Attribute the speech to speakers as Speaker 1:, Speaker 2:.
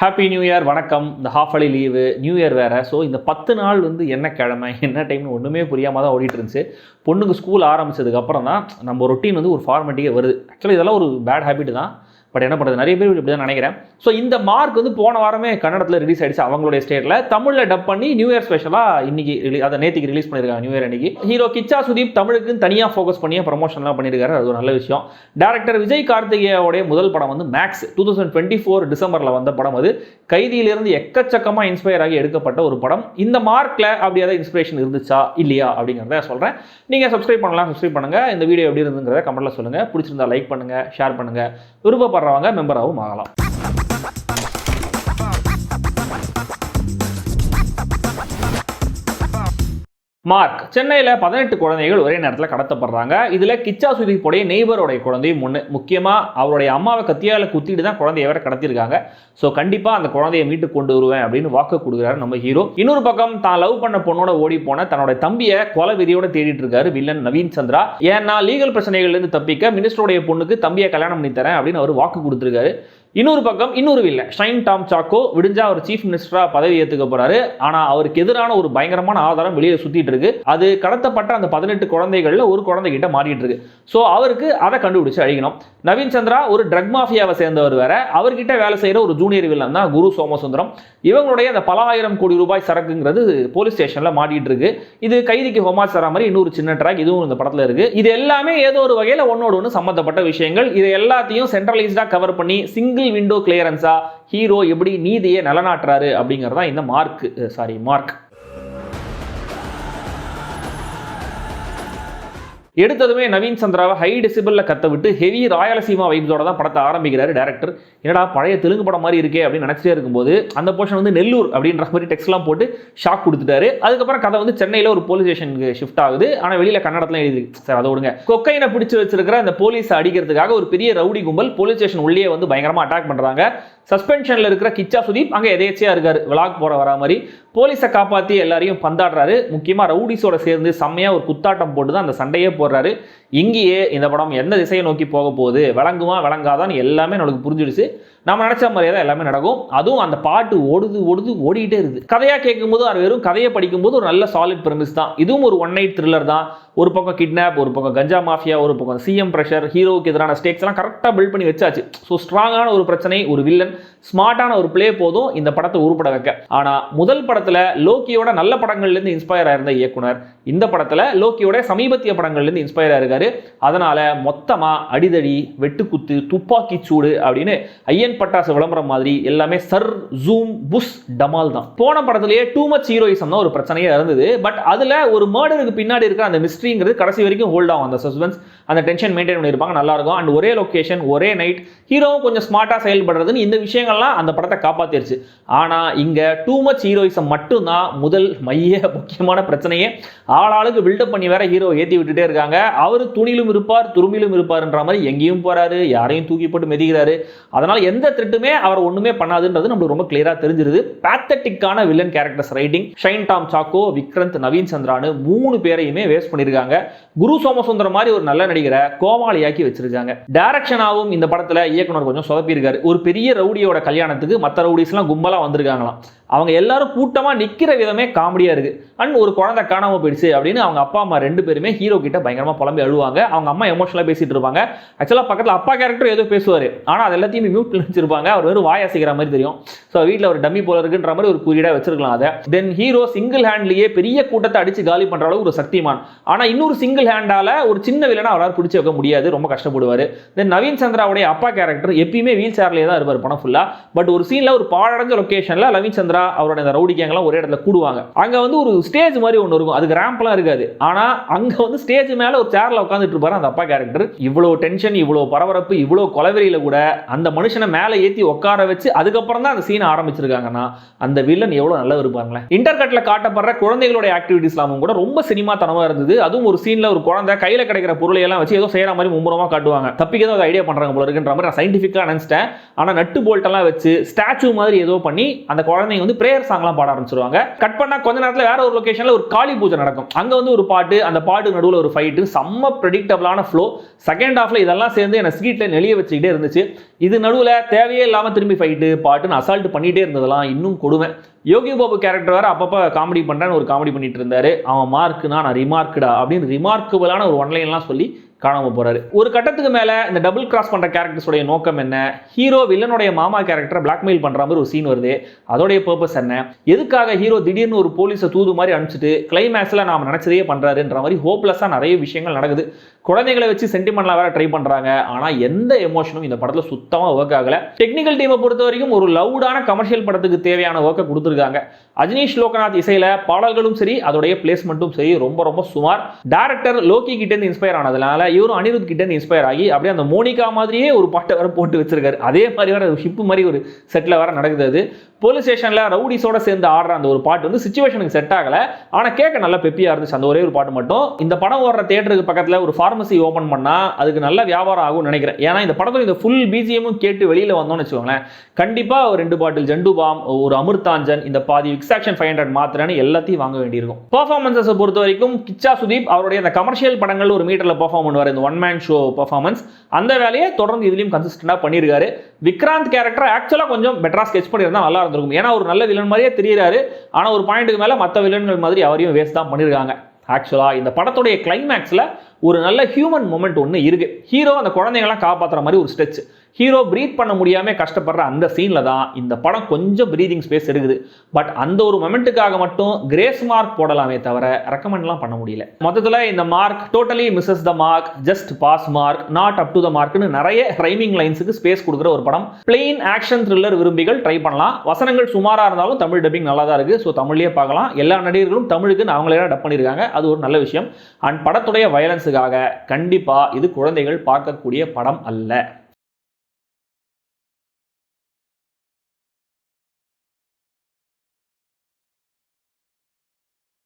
Speaker 1: Happy new year. வணக்கம். இந்த half அலி leave, new year வேறு. ஸோ இந்த 10 நாள் என்ன கிழமை என்ன டைம்னு ஒன்றுமே புரியாமல் தான் ஓடிட்டு இருந்துச்சு. பொண்ணுக்கு ஸ்கூல் ஆரம்பித்ததுக்கப்புறம் தான் நம்ம ரொட்டீன் ஒரு ஃபார்மேட்டிக்கே வருது. ஆக்சுவலி இதெல்லாம் ஒரு பேட் ஹேபிட் தான். பட் என்ன பண்ணுறது, நிறைய பேர் இப்படி தான் நினைக்கிறேன். ஸோ இந்த மார்க் போன வாரமே கன்னடத்தில் ரிலீஸ் ஆகிடுச்சு அவங்களுடைய ஸ்டேட்டில். தமிழில் டப் பண்ணி நியூ இயர் ஸ்பெஷலாக இன்னைக்கு அதை நேற்றுக்கு ரிலீஸ் பண்ணியிருக்காங்க. நியூ இயர் அன்னைக்கு ஹீரோ கிச்சா சுதீப் தமிழுக்கு தனியாக ஃபோக்கஸ் பண்ணி ப்ரமோஷன்லாம் பண்ணியிருக்காரு. அது ஒரு நல்ல விஷயம். டேரக்டர் விஜய் கார்த்திகேயோடைய முதல் படம் மேக்ஸ் 2024 டிசம்பரில் வந்த படம். அது கைதியிலிருந்து எக்கச்சக்கமாக இன்ஸ்பயர் ஆகி எடுக்கப்பட்ட ஒரு படம். இந்த மார்க்கில் அப்படி ஏதாவது இன்ஸ்பிரேஷன் இருந்துச்சா இல்லையா அப்படிங்கிறத சொல்கிறேன். நீங்கள் சப்ஸ்கிரைப் பண்ணுங்கள். இந்த வீடியோ எப்படி இருந்துங்கிறத கமெண்ட்டில் சொல்லுங்கள். பிடிச்சிருந்தா லைக் பண்ணுங்கள், ஷேர் பண்ணுங்கள். விருப்பப்படுறவங்க மெம்பராகவும் ஆகலாம். மார்க் சென்னையில் 18 குழந்தைகள் ஒரே நேரத்தில் கடத்தப்படுறாங்க. இதில் கிச்சா சுதீப்புடைய நெய்பருடைய குழந்தையும் ஒன்று. முக்கியமாக அவருடைய அம்மாவை கத்தியால் குத்திட்டு தான் குழந்தைய வேற கடத்திருக்காங்க. ஸோ கண்டிப்பாக அந்த குழந்தைய மீட்டு கொண்டு வருவேன் அப்படின்னு வாக்கு கொடுக்குறாரு நம்ம ஹீரோ. இன்னொரு பக்கம் தான் லவ் பண்ண பொண்ணோட ஓடி போன தன்னோட தம்பியை கொலை வெறியோட தேடிட்டு இருக்காரு வில்லன் நவீன் சந்திரா. ஏன்னா லீகல் பிரச்சனைகள்லேருந்து தப்பிக்க மினிஸ்டருடைய பொண்ணுக்கு தம்பியை கல்யாணம் பண்ணி தரேன் அப்படின்னு அவர் வாக்கு கொடுத்துருக்காரு. இன்னொரு பக்கம் இன்னொரு வில்லன் ஷைன் டாம் சாக்கோ விடிஞ்சா அவர் சீஃப் மினிஸ்டரா பதவி ஏற்றுக்க போறாரு. ஆனா அவருக்கு எதிரான ஒரு பயங்கரமான ஆதாரம் வெளியே சுத்திட்டு இருக்கு. அது கடத்தப்பட்ட அந்த 18 குழந்தைகள்ல ஒரு குழந்தை கிட்ட மாட்டிட்டு இருக்கு. ஸோ அவருக்கு அதை கண்டுபிடிச்சு அழிக்கணும். நவீன் சந்திரா ஒரு ட்ரக் மாஃபியாவை சேர்ந்தவர் வேற. அவர்கிட்ட வேலை செய்யற ஒரு ஜூனியர் வில்லன் தான் குரு சோமசுந்தரம். இவங்களுடைய அந்த பல ஆயிரம் கோடி ரூபாய் சரக்குங்கிறது போலீஸ் ஸ்டேஷன்ல மாட்டிட்டு இருக்கு. இது கைதிக்கு ஹோமாஸ் தர மாதிரி இன்னொரு சின்ன ட்ராக் இதுவும் இந்த படத்துல இருக்கு. இது எல்லாமே ஏதோ ஒரு வகையில் ஒன்னோட ஒன்று சம்பந்தப்பட்ட விஷயங்கள். இது எல்லாத்தையும் சென்ட்ரலைஸ்டா கவர் பண்ணி சிங்கிள் விண்டோ கிளியரன்ஸா ஹீரோ எப்படி நீதியை நிலநாட்டுறாரு அப்படிங்கறதா இந்த மார்க். எடுத்ததுமே நவீன் சந்திராவை ஹை டெசிபிள்ல கத்த விட்டு ஹெவி ராயலசீமா வைப்ஸோட தான் படத்தை ஆரம்பிக்கிறாரு டேரக்டர். என்னடா பழைய தெலுங்கு படம் மாதிரி இருக்கே அப்படின்னு நினைச்சிட்டே இருக்கும்போது அந்த போர்ஷன் நெல்லூர் அப்படின்ற மாதிரி டெக்ஸ்ட்லாம் போட்டு ஷாக் கொடுத்துட்டாரு. அதுக்கப்புறம் கதை சென்னையில் ஒரு போலீஸ் ஸ்டேஷனுக்கு ஷிஃப்ட் ஆகுது. ஆனால் வெளியில கன்னடத்துல எழுதி சார் அதை விடுங்க. கொக்கைனை பிடிச்சு வச்சிருக்கிற அந்த போலீஸ் அடிக்கிறதுக்காக ஒரு பெரிய ரவுடி கும்பல் போலீஸ் ஸ்டேஷன் உள்ளே பயங்கரமா அட்டாக் பண்றாங்க. சஸ்பென்ஷன்ல இருக்கிற கிச்சா சுதீப் அங்கே எதேச்சியா இருக்காரு. விளாக் போற வரா மாதிரி போலீஸை காப்பாற்றி எல்லாரையும் பந்தாடுறாரு. முக்கியமா ரவுடிஸோட சேர்ந்து செம்மையா ஒரு குத்தாட்டம் போட்டு தான் அந்த சண்டையே போடுறாரு. இங்கேயே இந்த படம் எந்த திசையை நோக்கி போக போகுது, விளங்குமா விளங்காதான் எல்லாமே நமக்கு புரிஞ்சிடுச்சு. நம்ம நினைச்ச மாதிரியே தான் எல்லாமே நடக்கும். அதுவும் அந்த பாட்டு ஓடிக்கிட்டே இருக்குது. கதையா கேட்கும்போது அது வெறும் கதையை படிக்கும்போது ஒரு நல்ல சாலிட் பிரமிஸ் தான். இதுவும் ஒரு ஒன் நைட் த்ரில்லர் தான். ஒரு பக்கம் கிட்னாப், ஒரு பக்கம் கஞ்சா மாஃபியா, ஒரு பக்கம் சிஎம் பிரஷர், ஹீரோவுக்கு எதிரான ஸ்டேக்ஸ் எல்லாம் கரெக்டாக பில்ட் பண்ணி வச்சாச்சு. ஸோ ஸ்ட்ராங்கான ஒரு பிரச்சனை, ஒரு வில்லன், ஸ்மார்ட்டான ஒரு பிளே போதும் இந்த படத்தை உருப்பட வைக்க. ஆனா முதல் படத்துல லோக்கியோட நல்ல படங்கள்லேருந்து இன்ஸ்பயர் ஆயிருந்த இயக்குனர் இந்த படத்துல லோக்கியோட சமீபத்திய படங்கள்லேருந்து இன்ஸ்பயர் ஆயிருக்காரு. அதனால மொத்தமா அடிதடி, வெட்டுக்குத்து, துப்பாக்கி சூடு அப்படின்னு ஐயன் பட்டாசு விளம்பரம் மாதிரி எல்லாமே சர் ஜூம் புஷ் டமால் தான். போன படத்திலேயே டூ மச் ஹீரோயிசம் தான் ஒரு பிரச்சனையே இருந்தது. பட் அதுல ஒரு மர்டருக்கு பின்னாடி இருக்கிற அந்த மிஸ்ட்ரிங்கிறது கடைசி வரைக்கும் ஹோல்ட் ஆகும். அந்த சஸ்பென்ஸ், அந்த டென்ஷன் மெயின்டைன் பண்ணியிருப்பாங்க. நல்லா இருக்கும். அண்ட் ஒரே லொகேஷன், ஒரே நைட், ஹீரோவும் கொஞ்சம் ஸ்மார்ட்டா செயல்படுறதுன்னு இந்த விஷயங்கள்லாம் அந்த படத்தை காப்பாத்திருச்சு. ஆனா இங்க டூ மச் ஹீரோயிசம் மட்டும்தான் முதல் முக்கியமான பிரச்சனையே. ஆளாளுக்கு பில்டப் பண்ணி வேற ஹீரோ ஏத்தி விட்டுட்டே இருக்காங்க. அவரு துணிலும் இருப்பார், துருமிலும் இருப்பார்ன்ற மாதிரி எங்கேயும் போறாரு, யாரையும் தூக்கி போட்டு மெதிக்கிறாரு. அதனால எந்த த்ரெட்டுமே அவர் ஒண்ணுமே பண்ணாதுன்றது நமக்கு ரொம்ப கிளியரா தெரிஞ்சிருது. பேத்தட்டிக்கான villain characters writing. Shine Tom Chacko, Vikranth, Naveen சந்திரானு 3 பேரையுமே வேஸ்ட் பண்ணிருக்காங்க. குரு சோமசுந்தரம் மாதிரி ஒரு நல்ல நடிகரை கோமாளியாக்கி வச்சிருக்காங்க. டைரக்ஷனாவும் இந்த படத்துல இயக்குனர் கொஞ்சம் சொதப்பி இருக்காரு. ஒரு பெரிய ரவுடியோட கல்யாணத்துக்கு மற்ற ரவுடிஸ் எல்லாம் கும்பலா வந்திருக்காங்களாம். அவங்க எல்லாரும் கூட்டமா நிக்கிற விதமே காமெடியா இருக்கு. அண்ட் ஒரு குழந்தை காணாம போயிடுச்சு அப்படின்னு அவங்க அப்பா அம்மா 2 பேருமே ஹீரோ கிட்ட பயங்கரமா புலம்பி அழுவாங்க. அவங்க அம்மா எமோஷனலா பேசிட்டு இருப்பாங்க. ஆக்சுவலா பக்கத்துல அப்பா கேரக்டர் ஏதோ பேசுவாரு. ஆனா அது எல்லாத்தையும் மியூட்ல வச்சிருப்பாங்க. அவர் வெறும் வாய் அசைக்கிற மாதிரி தெரியும். ஸோ வீட்டில் ஒரு டம்மி போல இருக்குன்ற மாதிரி ஒரு குறியீடா வச்சிருக்கலாம் அதை. தென் ஹீரோ சிங்கிள் ஹேண்ட்லயே பெரிய கூட்டத்தை அடிச்சு காலி பண்ற அளவு ஒரு சக்திமான். ஆனா இன்னொரு சிங்கிள் ஹேண்டால ஒரு சின்ன வில்லனா அவரால் பிடிச்சு வைக்க முடியாது. ரொம்ப கஷ்டப்படுவாரு. தென் நவீன் சந்திராவுடைய அப்பா கேரக்டர் எப்பயுமே வீல் சேர்லயே தான் இருப்பார் படம் ஃபுல்லா. பட் ஒரு சீன்ல ஒரு பாழடைஞ்ச லொகேஷன்ல நவீன் சந்திரா அவரோட இந்த ரவுடி கேங்லாம் ஒரே இடத்துல கூடுவாங்க. அங்க ஒரு ஸ்டேஜ் மாதிரி ஒன்று இருக்கும். அதுக்கு ரேம்ப்லாம் இருக்காது. ஆனா அங்க ஸ்டேஜ் மேல ஒரு சேர்ல உட்காந்துட்டு இருப்பாரு அந்த அப்பா கேரக்டர். இவ்வளவு டென்ஷன், இவ்வளவு பரபரப்பு, இவ்வளவு கொலவெறியில கூட அந்த மனுஷனை மேல ஏத்தி உட்கார வச்சு அதுக்கப்புறம் தான் அந்த சீனை ஆரம்பிச்சிருக்காங்கன்னா அந்த வில்லன் எவ்வளவு நல்லா இருப்பாங்களே. இன்டர்கட்ல காட்டப்படுற குழந்தைகளோட ஆக்டிவிட்டிஸ்லாம் கூட ரொம்ப சினிமா தனமா இருந்தது. அதுவும் ஒரு சீன்ல ஒரு குழந்தை கையில கிடைக்கிற பொருளை எல்லாம் வச்சு ஏதோ செய்யற மாதிரி மும்முரமா காட்டுவாங்க. தப்பிக்க ஏதோ ஐடியா பண்றாங்க போல இருக்குன்ற மாதிரி நான் சயின்டிஃபிக்கா நினைச்சிட்டேன். ஆனா நட்டு போல்ட் எல்லாம் வச்சு ஸ்டாச்சு மாதிரி ஏதோ பண்ணி அந்த குழந்தைங்க பிரேயர் சாங்லாம் பாட ஆரம்பிச்சிருவாங்க. கட் பண்ணா கொஞ்ச நேரத்துல வேற ஒரு லொகேஷன்ல ஒரு காளி பூஜை நடக்கும். அங்க ஒரு பாட்டு, அந்த பாட்டு நடுவுல ஒரு ஃபைட், செம்ம பிரெடிக்டபிளான ஃப்ளோ. செகண்ட் ஹாஃப்ல இதெல்லாம் சேர்ந்து என்ன சீட்ல நெளிய வச்சுக்கிட்டே இருந்துச்சு. இது நடுவுல தேவையே இல்லாமல் திரும்பி ஃபைட்டு பாட்டுன்னு அசால்ட் பண்ணிகிட்டே இருந்ததெல்லாம் இன்னும் கொடுமை. யோகி பாபு கேரக்டர் வேறு அப்பப்போ காமெடி பண்ணுறேன்னு ஒரு காமெடி பண்ணிட்டு இருந்தாரு. அவன் மார்க்குனா நான் ரிமார்க்குடா அப்படின்னு ரிமார்க்கபிளான ஒரு ஒன்லைன்லாம் சொல்லி காணாமல் போறாரு. ஒரு கட்டத்துக்கு மேலே இந்த டபுள் கிராஸ் பண்ணுற கேரக்டர்ஸோடைய நோக்கம் என்ன, ஹீரோ வில்லனுடைய மாமா கேரக்டரை பிளாக்மெயில் பண்ணுற மாதிரி ஒரு சீன் வருது, அதோடைய பர்பஸ் என்ன, எதுக்காக ஹீரோ திடீர்னு ஒரு போலீஸை தூது மாதிரி அனுப்பிச்சிட்டு கிளைமேக்ஸில் நாம் நினச்சதையே பண்ணுறாருன்ற மாதிரி ஹோப்லெஸ்ஸாக நிறைய விஷயங்கள் நடக்குது. குழந்தைகளை வச்சு சென்டிமெண்ட்லாம் வேற ட்ரை பண்ணுறாங்க. ஆனால் எந்த எமோஷனும் இந்த படத்தில் சுத்தமாக ஒர்க் ஆகலை. டெக்னிக்கல் டீமை பொறுத்த வரைக்கும் ஒரு லவுடான கமர்ஷியல் படத்துக்கு தேவையான ஒர்க்கை கொடுத்துருக்காங்க. அஜ்னீஷ் லோகநாத் இசையில் பாடல்களும் சரி, அதோடைய பிளேஸ்மெண்ட்டும் சரி ரொம்ப ரொம்ப சுமார். டைரக்டர் லோக்கி கிட்டேருந்து இன்ஸ்பயர் ஆனதுனால இவரும் அனிருத் கிட்ட இன்ஸ்பயர் ஆகி அப்படியே அந்த மோனிகா மாதிரியே ஒரு பாட்டை வர போட்டு வச்சிருக்காரு. அதே மாதிரி வர ஷிப்பு மாதிரி ஒரு செட்டில் வர நடக்குது. அது போலீஸ் ஸ்டேஷனில் ரவுடிஸோட சேர்ந்து ஆடுற அந்த ஒரு பாட்டு வந்து சிச்சுவேஷனுக்கு செட் ஆகலை. ஆனால் கேட்க நல்லா பெப்பியாக இருந்துச்சு அந்த ஒரே ஒரு பாட்டு மட்டும். இந்த படம் ஓடுற தியேட்டருக்கு பக்கத்தில் ஒரு ஃபார்மசி ஓப்பன் பண்ணால் அதுக்கு நல்ல வியாபாரம் ஆகும்னு நினைக்கிறேன். ஏன்னா இந்த படத்தில் இந்த ஃபுல் பிஜிஎம்மும் கேட்டு வெளியில் வந்தோம்னு வச்சுக்கோங்களேன், கண்டிப்பாக ஒரு 2 பாட்டில் ஜெண்டு பாம், ஒரு அமிர்தாஞ்சன், இந்த பாதி விக்ஸாக்ஷன் 500 மாத்திரன்னு எல்லாத்தையும் வாங்க வேண்டியிருக்கும். பர்ஃபார்மன்ஸை பொறுத்த வரைக்கும் கிச்சா சுதீப் அவருடைய அந்த கமர்ஷியல் படங்கள் ஒரு மீட்டரில் பர்ஃபார்ம் பண்ணுவார். இந்த ஒன் மேன் ஷோ பர்ஃபார்மன்ஸ் அந்த வேலையை தொடர்ந்து இதுலயும் கன்சிஸ்டன்டா பண்ணியிருக்காரு. விக்ராந்த் கேரக்டர் ஆக்சுவலா கொஞ்சம் பெட்டரா ஸ்கெச் பண்ணியிருந்தா நல்லா இருந்திருக்கும். ஏன்னா ஒரு நல்ல வில்லன் மாதிரியே தெரியுறாரு. ஆனா ஒரு பாயிண்ட்டுக்கு மேல மற்ற வில்லன்கள் மாதிரி அவரையும் வேஸ்ட் தான் பண்ணியிருக்காங்க. ஆக்சுவலா இந்த படத்துடைய கிளைமேக்ஸ்ல ஒரு நல்ல ஹியூமன் மொமெண்ட் ஒன்று இருக்கு. ஹீரோ அந்த குழந்தைங்களாம் காப்பாற்றுற மாதிரி ஒரு ஸ்டெச், ஹீரோ பிரீத் பண்ண முடியாம கஷ்டப்படுற அந்த சீன்ல தான் இந்த படம் கொஞ்சம் பிரீதிங் ஸ்பேஸ் எடுக்குது. பட் அந்த ஒரு மொமெண்ட்டுக்காக மட்டும் கிரேஸ் மார்க் போடலாமே தவிர ரெக்கமெண்ட்லாம் பண்ண முடியல. மொத்தத்தில் இந்த mark totally misses the mark, just pass mark, not up to the மார்க்னு நிறைய ரைமிங் லைன்ஸுக்கு ஸ்பேஸ் கொடுக்குற ஒரு படம். பிளெயின் ஆக்ஷன் த்ரில்லர் விரும்பிகள் ட்ரை பண்ணலாம். வசனங்கள் சுமாரா இருந்தாலும் தமிழ் டப்பிங் நல்லா தான் இருக்கு. ஸோ தமிழ்லேயே பார்க்கலாம். எல்லா நடிகர்களும் தமிழுக்கு அவங்களே டப் பண்ணியிருக்காங்க. அது ஒரு நல்ல விஷயம். அண்ட் படத்துடைய வயலன்ஸுக்காக கண்டிப்பா இது குழந்தைகள் பார்க்கக்கூடிய படம் அல்ல.